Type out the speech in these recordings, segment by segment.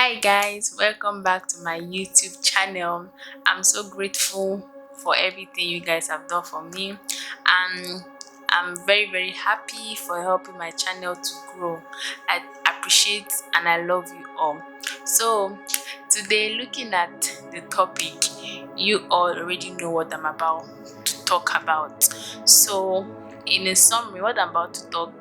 Hi guys, welcome back to my YouTube channel. I'm so grateful for everything you guys have done for me, and I'm very happy for helping my channel to grow. I appreciate and I love you all. So today, looking at the topic, you all already know what I'm about to talk about. So in a summary, what I'm about to talk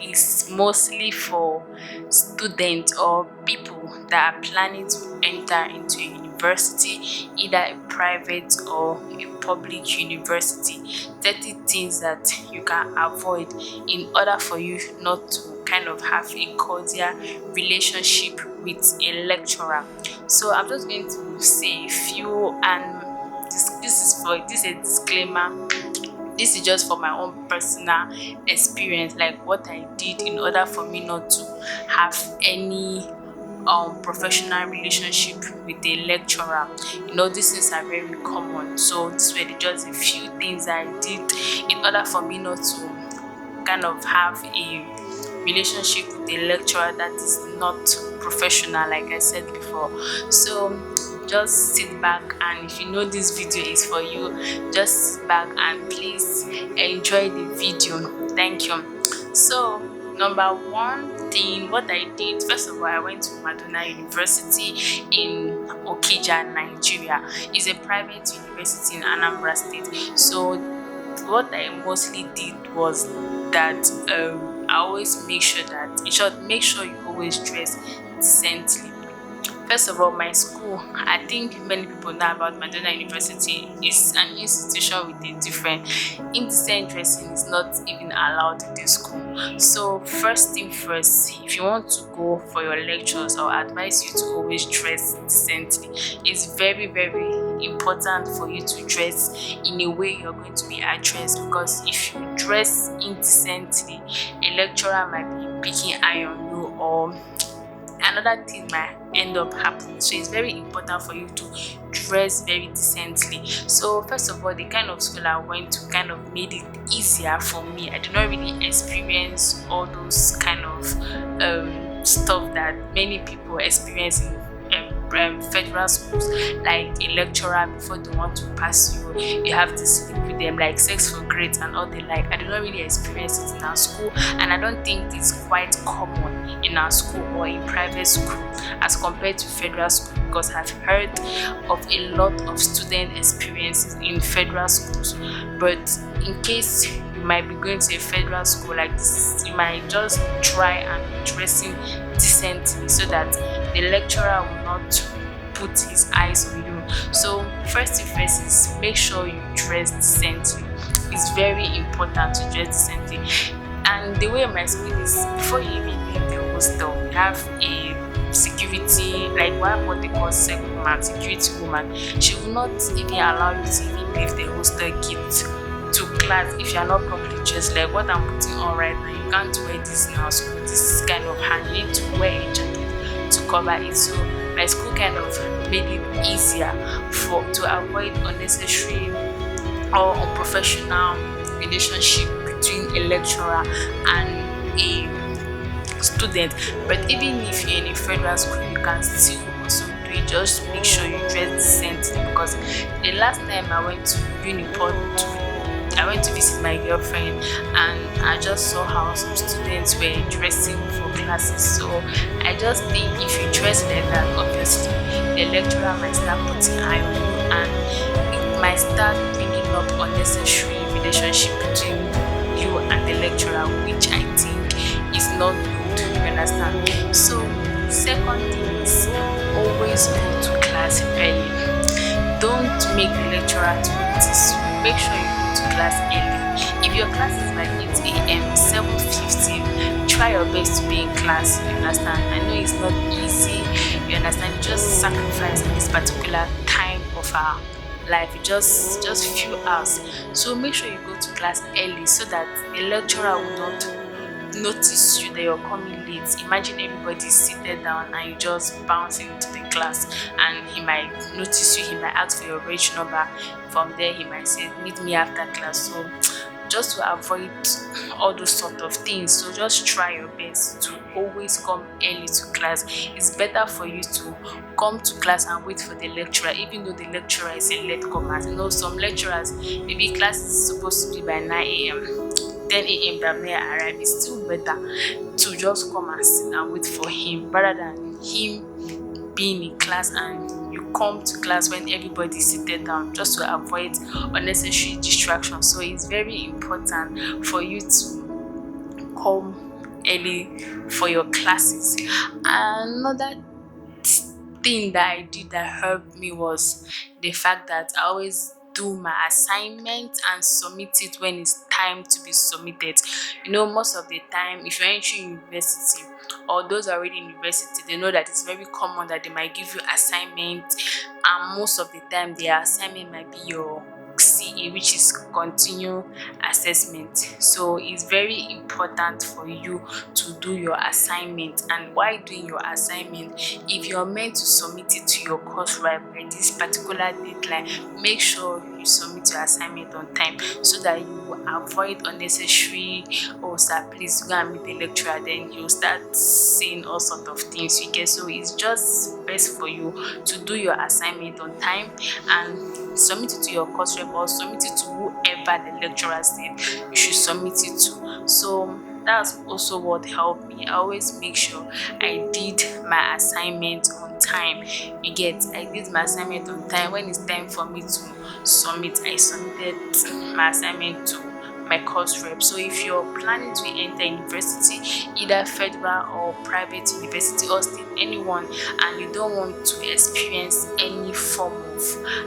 is mostly for students or people that are planning to enter into a university, either a private or a public university. 30 things that you can avoid in order for you not to kind of have a cordial relationship with a lecturer. So I'm just going to say a few, and this is a disclaimer. This is just for my own personal experience, like what I did in order for me not to have any professional relationship with a lecturer. These things are very common, so this were just a few things I did in order for me not to kind of have a relationship with a lecturer that is not professional, like I said before. So just sit back, and if you know this video is for you, just sit back and please enjoy the video. Thank you. So number one thing, what I did, first of all, I went to Madonna University in Okija, Nigeria. It's a private university in Anambra State. So what I mostly did was that I always make sure that, in short, make sure you always dress decently. First of all, my school, I think many people know about Madonna University, is an institution with a different indecent dressing is not even allowed in the school. So first thing first, if you want to go for your lectures, I'll advise you to always dress decently. It's very important for you to dress in a way you're going to be addressed, because if you dress indecently, a lecturer might be picking eye on you, or another thing might end up happening. So it's very important for you to dress very decently. So first of all, the kind of school I went to kind of made it easier for me. I did not really experience all those kind of stuff that many people experience in federal schools, like a lecturer before they want to pass you have to sleep with them, like sex for grades and all the like. I did not really experience it in our school, and I don't think it's quite common in our school or in private school as compared to federal school, because I've heard of a lot of student experiences in federal schools. But in case you might be going to a federal school like this, you might just try and be dressing decently so that the lecturer will not put his eyes on you. So first thing first is make sure you dress decently. It's very important to dress decently. And the way my school is, before you even leave the hostel, we have a security, like what they call security woman. She will not even allow you to even leave the hostel gate to class if you are not properly dressed. Like what I'm putting on right now, you can't wear this in our school. This is kind of hard. You need to wear a jacket to cover it. So my school kind of made it easier to avoid unnecessary or unprofessional relationship between a lecturer and a student. But even if you're in a federal school, you can still also do it. Just make sure you dress decently, because the last time I went to Uniport I went to visit my girlfriend, and I just saw how some students were dressing for classes. So I just think if you dress like that, obviously the lecturer might start putting eye on you, and it might start bringing up unnecessary relationship between you and the lecturer, which I think is not good. You understand? So second thing is always go to class early. Don't make the lecturer to notice you. Make sure you go to class early. If your class is by 8 a.m., 7:15, try your best to be in class. You understand? I know it's not easy. You understand? You just sacrifice this particular time of our life, just few hours. So make sure you go to class early so that the lecturer will not notice you that you're coming late. Imagine everybody seated down and you just bounce into the class, and he might notice you. He might ask for your reg number. From there he might say, meet me after class. So just to avoid all those sort of things. So just try your best to always come early to class. It's better for you to come to class and wait for the lecturer, even though the lecturer is a late comer. You know, some lecturers, maybe class is supposed to be by 9 a.m., 10 a.m. that may arrive. It's still better to just come and sit and wait for him rather than him being in class and you come to class when everybody is seated down, just to avoid unnecessary distraction. So it's very important for you to come early for your classes. Another thing that I did that helped me was the fact that I always do my assignment and submit it when it's time to be submitted. You know, most of the time, if you're entering university or those already in university, they know that it's very common that they might give you assignment, and most of the time their assignment might be your CA, which is continue assessment. So it's very important for you to do your assignment. And while doing your assignment, if you're meant to submit it to your course right by this particular deadline, make sure you submit your assignment on time so that you will avoid unnecessary, oh sir, please go and meet the lecturer, then you start saying all sort of things you get. So it's just best for you to do your assignment on time and submit it to your course rep or submit it to whoever the lecturer said you should submit it to. So that's also what helped me. I always make sure I did my assignment on time. You get, I did my assignment on time. When it's time for me to submit, I submitted my assignment to my course rep. So if you're planning to enter university, either federal or private university or state, anyone, and you don't want to experience any form of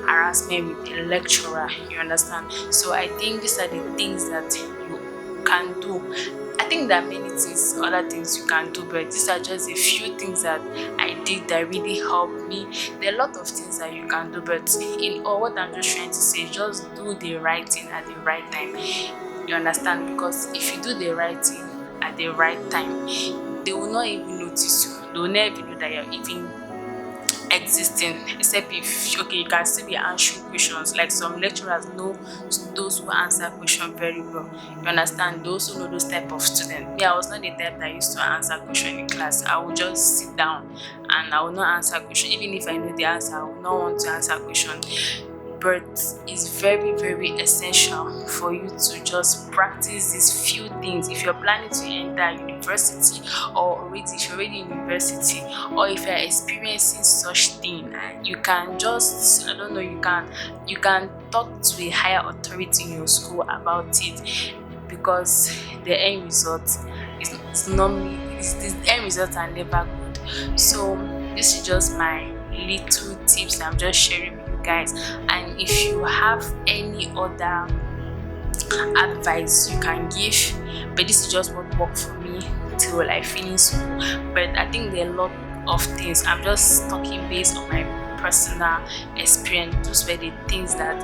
harassment with a lecturer, you understand? So I think these are the things that you can do. I think there are many things, other things you can do, but these are just a few things that I did that really helped me. There are a lot of things that you can do, but in all, what I'm just trying to say, just do the right thing at the right time. You understand? Because if you do the right thing at the right time, they will not even notice you. They will never even know that you're even existing, except if, okay, you can still be answering questions. Like some lecturers know those who answer questions very well. You understand? Those who know those type of students. Me, I was not the type that used to answer question in class. I would just sit down and I will not answer question. Even if I know the answer, I will not want to answer question. But it's very, very essential for you to just practice these few things. If you're planning to enter university, or already, if you're already in university, or if you're experiencing such thing, you can just, I don't know, you can talk to a higher authority in your school about it, because the end result is normally, the end results are never good. So this is just my little tips I'm just sharing with you guys, and if you have any other advice you can give, but this is just what worked for me till I finish school. But I think there are a lot of things, I'm just talking based on my personal experience. Those were the things that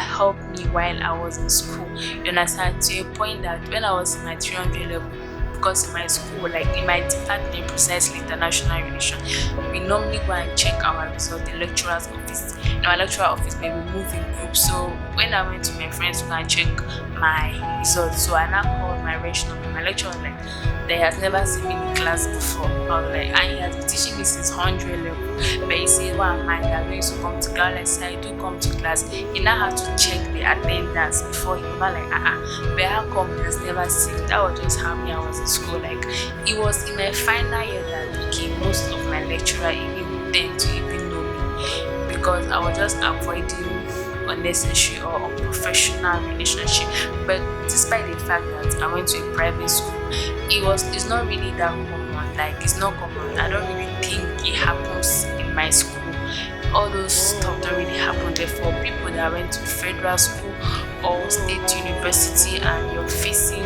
helped me while I was in school. You understand? To a point that when I was in my 300 level, because in my school, like in my department, precisely international relations, we normally go and check our result, the lecturer's office. In our lecturer office, maybe move in groups. So when I went to my friends to go and check my results, so I now called my regional, my lecturer was like, they has never seen me in class before. I was like, and he has been teaching me since 100 level. But he said, why am I going to come to class? I said, I do come to class. He now had to check the attendance before he was like, but how come he has never seen? That was just how me I was in school. Like, it was in my final year that became most of my lecturer even tend to even know me, because I was just avoiding unnecessary or unprofessional relationship. But despite the fact that I went to a private school, it's not really that common. Like, it's not common. I don't really think it happens in my school. All those stuff don't really happen there. For people that went to federal school or state university and you're facing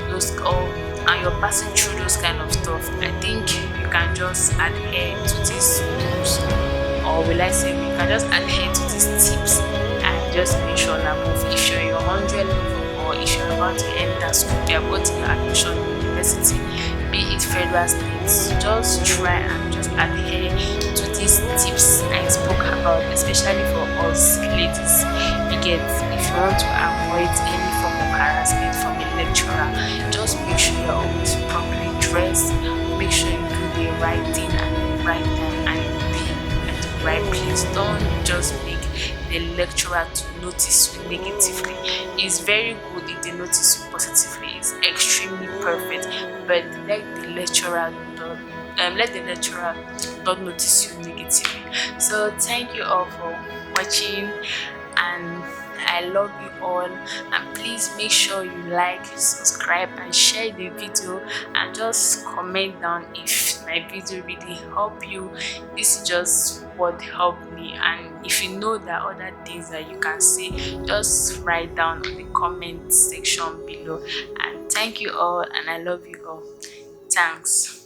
those and you're passing through those kind of stuff, I think you can just adhere to these rules, or will I say we can just adhere to these tips and just make sure that if you're in your 100 level, or if you're about to enter school, you're gotten your admission in university, be it federal, states, just try and just adhere to these tips I spoke about, especially for us ladies. You get, if you you want to avoid any form of harassment from a lecturer, just make sure you're always properly dressed, make sure you do the right thing at the right time and be at the right place. Don't just make the lecturer to notice you negatively. It's very good if they notice you positively, it's extremely perfect, but let the lecturer not notice you negatively. So thank you all for watching, and I love you all, and please make sure you like, subscribe and share the video, and just comment down if my video really help you. This is just what helped me, and if you know there are other things that you can say, just write down on the comment section below. And thank you all, and I love you all. Thanks.